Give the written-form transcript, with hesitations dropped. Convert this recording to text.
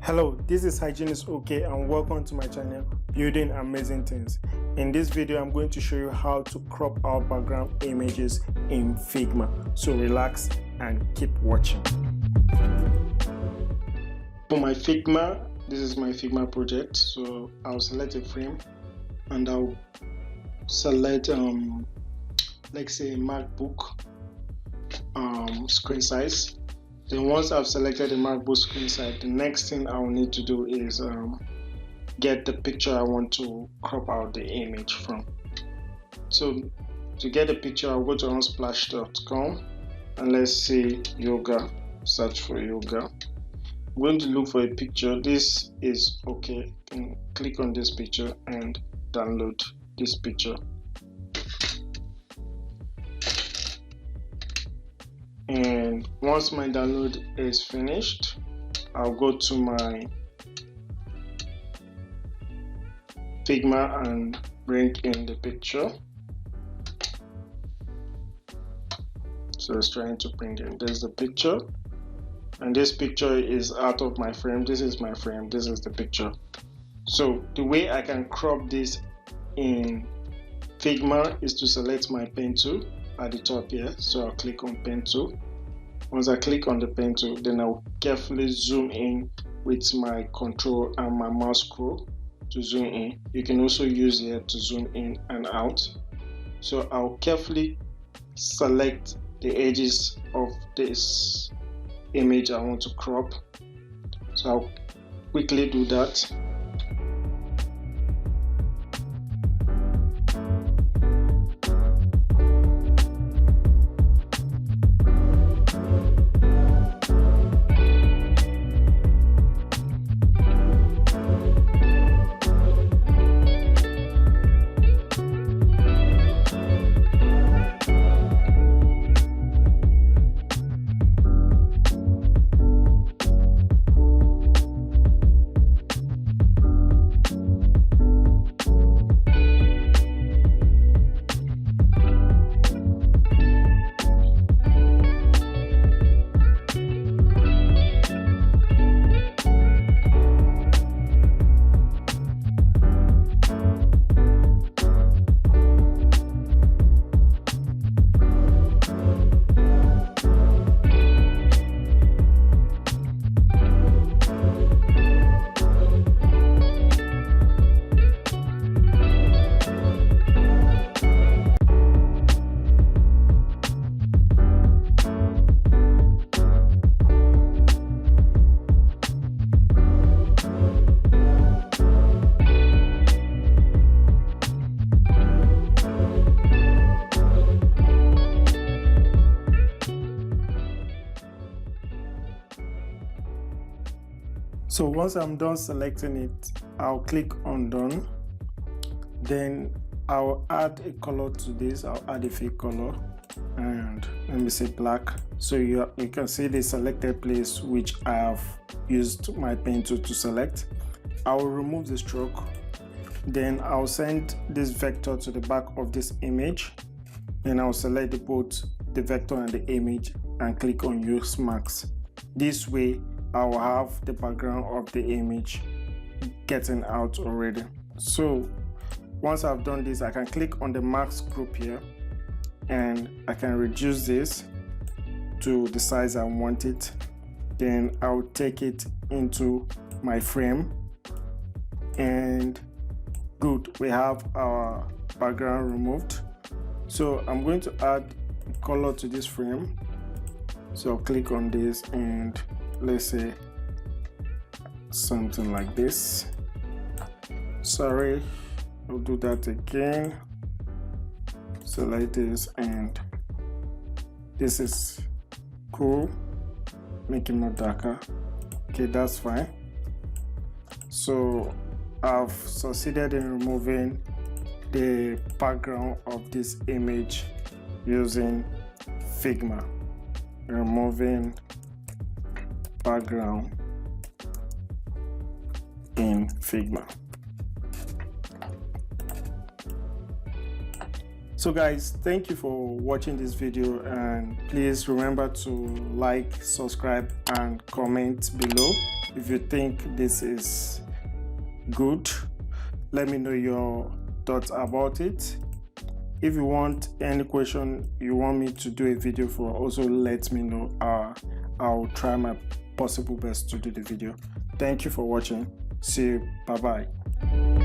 Hello, this is Hygienist OK and welcome to my channel Building Amazing Things. In this video, I'm going to show you how to crop our background images in Figma. So relax and keep watching. For my Figma, this is my Figma project. So I'll select a frame and I'll select let's say a MacBook screen size. Then once I've selected the MacBook screen size, the next thing I will need to do is get the picture I want to crop out the image from. So to get the picture, I'll go to unsplash.com and let's say yoga, search for yoga. I'm going to look for a picture. This is okay. Then click on this picture and download this picture. And once my download is finished, I'll go to my Figma and bring in the picture. So it's trying to bring in. There's the picture, and this picture is out of my frame. This is my frame. This is the picture. So the way I can crop this in Figma is to select my pen tool at the top here. So I'll click on pen tool. Once I click on the pen tool, then I'll carefully zoom in with my control and my mouse scroll to zoom in. You can also use here to zoom in and out. So I'll carefully select the edges of this image I want to crop. So I'll quickly do that. So once I'm done selecting it, I'll click on done. Then I'll add a color to this. I'll add a fake color and let me say black. So you can see the selected place which I have used my pen tool to select. I will remove the stroke. Then I'll send this vector to the back of this image. Then I'll select both the vector and the image and click on use marks. This way I will have the background of the image getting out already. So once I've done this, I can click on the marks group here and I can reduce this to the size I want it. Then I'll take it into my frame and good, we have our background removed. So I'm going to add color to this frame. So I'll click on this and let's say something like this. Sorry, I'll do that again. Select this and this is cool. Make it more darker. Okay, that's fine. So I've succeeded in removing the background of this image using Figma. Removing background in Figma. So guys, thank you for watching this video, and please remember to like, subscribe and comment below if you think this is good. Let me know your thoughts about it. If you want any question you want me to do a video for, also let me know. I'll try my possible best to do the video. Thank you for watching. See you. Bye bye.